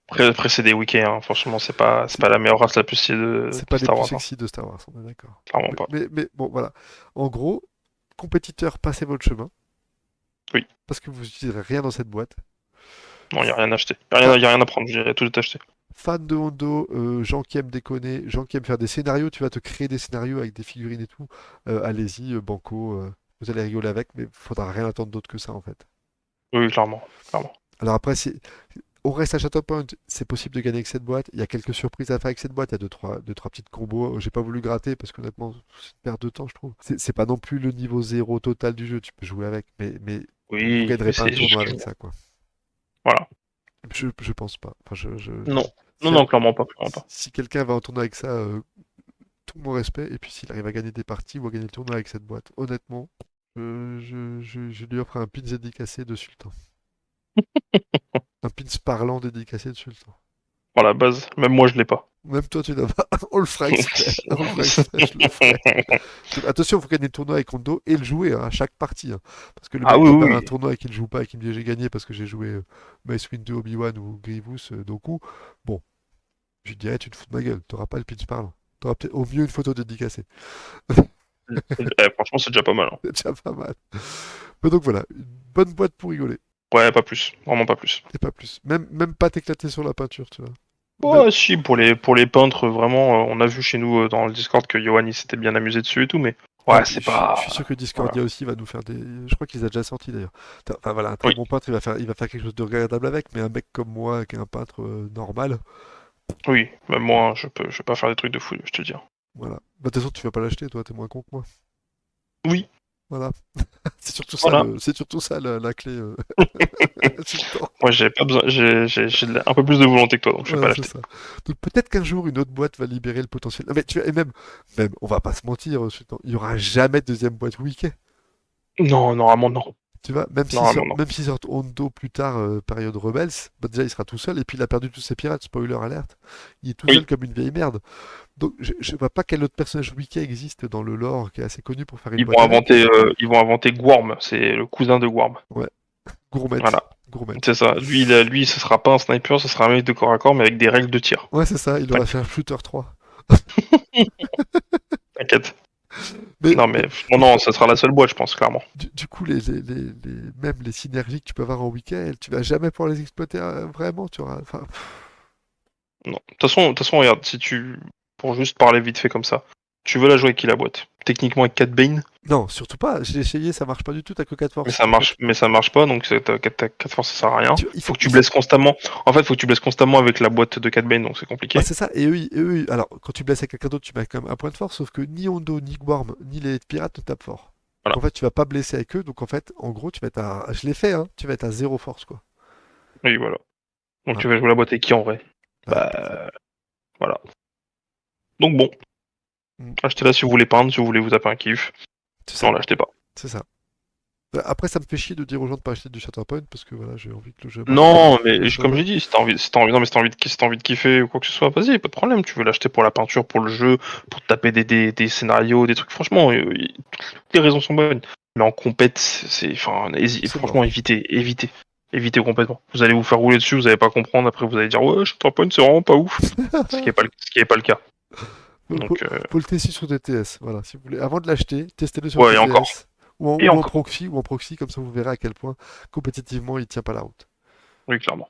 Après c'est des wikis, hein. Franchement, c'est C'est pas la meilleure race la plus stylée c'est de pas les Star plus Wars, hein. sexy de Star Wars, on est d'accord. Clairement pas. Mais bon, voilà. En gros, compétiteurs, passez votre chemin, Oui. parce que vous n'utiliserez rien dans cette boîte. Non, y a rien à acheter. Fa- Y a rien à prendre, j'irai tout acheter. Fan de Hondo, gens qui aiment déconner, gens qui aiment faire des scénarios, tu vas te créer des scénarios avec des figurines et tout. Allez-y, Banco, vous allez rigoler avec, mais faudra rien attendre d'autre que ça en fait. Oui, clairement. Clairement. Alors après, on reste à Shadow Point, c'est possible de gagner avec cette boîte. Il y a quelques surprises à faire avec cette boîte. Il y a deux, trois petites combos. J'ai pas voulu gratter parce qu'honnêtement, c'est une perte de temps, je trouve. C'est pas non plus le niveau zéro total du jeu. Tu peux jouer avec, mais vous Oui, gagnerez mais pas un c'est juste tournoi que. avec ça, quoi. Voilà. Je pense pas. Enfin, Non. Non, si, non, clairement pas, clairement pas. si quelqu'un va en tournoi avec ça, tout mon respect. Et puis s'il arrive à gagner des parties ou à gagner le tournoi avec cette boîte, honnêtement, je lui offre un pins dédicacé de Sultan. Un pins parlant dédicacé de Sultan. Pour la base, même moi je l'ai pas. Même toi, tu n'as pas. On le fera exprès. On le fera exprès, je le ferai. Attention, il faut gagner le tournoi avec Kondo et le jouer hein, à chaque partie, hein. Parce que le Ah mec oui, qui oui, bat un oui. tournoi et qui ne joue pas et qui me dit j'ai gagné parce que j'ai joué Mace Windu, Obi-Wan ou Grievous, Doku, bon, je lui dirais tu te fous de ma gueule, t'auras pas le pitch parlant. T'auras peut-être au mieux une photo dédicacée. Franchement, c'est déjà pas mal, hein. C'est déjà pas mal. Mais donc voilà, une bonne boîte pour rigoler. Ouais, pas plus. Vraiment pas plus. Et pas plus. Même pas t'éclater sur la peinture, tu vois. Même- Ouais, si, pour les peintres, vraiment, on a vu chez nous dans le Discord que Johan il s'était bien amusé dessus et tout, mais Ah, ouais, c'est je suis pas. sûr que Voilà. Discordia aussi va nous faire des. Je crois qu'il les a déjà sortis d'ailleurs. Enfin voilà, un très Oui, bon peintre, il va faire quelque chose de regardable avec, mais un mec comme moi, qui est un peintre normal, oui, même moi, je vais pas faire des trucs de fou, je te dis, hein. voilà. Bah, de toute façon, tu vas pas l'acheter, toi, t'es moins con que moi. Oui, Voilà. voilà. C'est surtout ça la clé tout le temps. Moi, j'ai pas besoin, un peu plus de volonté que toi, donc je vais pas Voilà, c'est l'acheter. ça. Donc peut-être qu'un jour, une autre boîte va libérer le potentiel. Ah, mais tu vois, et même, on va pas se mentir, il y aura jamais de deuxième boîte Wiki. Non, normalement, non. Tu vois, Normalement, non. même s'il sort Hondo plus tard, période Rebels, bah déjà il sera tout seul, et puis il a perdu tous ses pirates, spoiler alerte. Il est tout seul Oui, comme une vieille merde. Donc je vois pas quel autre personnage wiki existe dans le lore qui est assez connu pour faire une boîte avec. ils vont inventer Gworm, c'est le cousin de Gworm. Ouais, Gourmet. Voilà, Gourmet. c'est ça. Lui, ce sera pas un sniper, ce sera un mec de corps à corps, mais avec des règles de tir. Ouais, c'est ça, il Ouais, aura fait un shooter 3. t'inquiète. Mais, Non, mais, mais non, non, ça sera la seule boîte, je pense, clairement. du coup, même les synergies que tu peux avoir en wiki, tu vas jamais pouvoir les exploiter vraiment. Tu auras, enfin, Non. De toute façon, regarde, si tu. Pour juste parler vite fait comme ça, tu veux la jouer avec qui la boîte? Techniquement avec 4 Bane, non, surtout pas. J'ai essayé, ça marche pas du tout. T'as que 4 forces. mais ça marche pas, donc t'as 4 forces, ça sert à rien. Faut que tu il faut, blesses constamment. En fait, faut que tu blesses constamment avec la boîte de 4 Bane, donc c'est bah compliqué. c'est ça, alors quand tu blesses avec quelqu'un d'autre, tu mets quand même un point de force, sauf que ni Hondo, ni Guarm, ni les pirates ne tapent fort. Donc Voilà. en fait, tu vas pas blesser avec eux, donc en fait, en gros, tu vas être à. Je l'ai fait, hein, tu vas être à zéro force, quoi. Oui, voilà. Donc Voilà. tu vas jouer la boîte avec qui en vrai? Bah, Bah, voilà. Donc bon, mm, achetez-la si vous voulez peindre, si vous voulez vous taper un kiff. c'est Non, ça, l'achetez pas. c'est ça. Bah, après, ça me fait chier de dire aux gens de pas acheter du Shatterpoint parce que voilà, j'ai envie que le jeu marche Non, mais comme bien. j'ai dit, non, mais si t'as envie de kiffer ou quoi que ce soit, vas-y, pas de problème. Tu veux l'acheter pour la peinture, pour le jeu, pour te taper des scénarios, des trucs. Franchement, toutes les raisons sont bonnes. Mais en compète, C'est franchement, mort. évitez complètement. Vous allez vous faire rouler dessus, vous allez pas comprendre. Après, vous allez dire ouais, Shatterpoint, c'est vraiment pas ouf. Ce qui est pas le cas. Faut, faut- Donc, faut le tester sur DTS. Voilà, si vous voulez. Avant de l'acheter, testez-le sur ouais, et encore, TTS et encore. ou en proxy, comme ça vous verrez à quel point compétitivement il tient pas la route. Oui, clairement.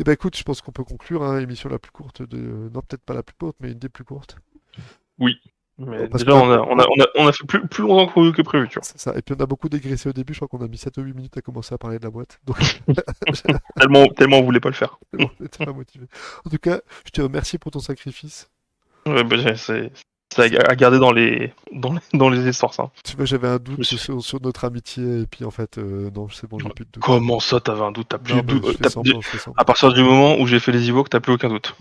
Et ben écoute, je pense qu'on peut conclure, hein, émission la plus courte de. Non, peut-être pas la plus courte, mais une des plus courtes. Oui. Oh, Mais parce déjà, qu'on a, on a fait plus longtemps que prévu, tu vois. c'est ça. Et puis on a beaucoup dégraissé au début, je crois qu'on a mis 7 ou 8 minutes à commencer à parler de la boîte. Donc Tellement on voulait pas le faire. on n'était pas motivé. En tout cas, je te remercie pour ton sacrifice. Ouais, bah, c'est à garder dans les histoires, ça. Tu vois, j'avais un Je me doute suis sur notre amitié, et puis en fait, non, c'est bon, j'ai plus de doute. Comment ça, t'avais un doute? T'as plus Non, de mais doute. je fais semblant, je fais À semblant. partir du moment où j'ai fait les Evoques, t'as plus aucun doute.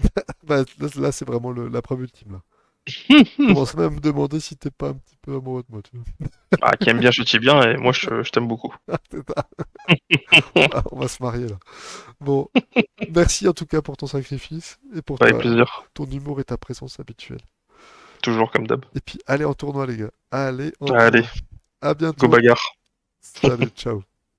Bah, là, c'est vraiment la preuve ultime, là. Je commence même à me demander si t'es pas un petit peu amoureux de moi, tu vois. Ah, qui aime bien, châtie bien, et moi, je t'aime beaucoup. C'est ça. On va se marier, là. Bon, merci en tout cas pour ton sacrifice, et pour Avec plaisir. ton humour et ta présence habituelle. Toujours comme d'hab. Et puis, allez en tournoi, les gars. Allez en Allez, tournoi. À go bientôt. bagarre. Salut, ciao.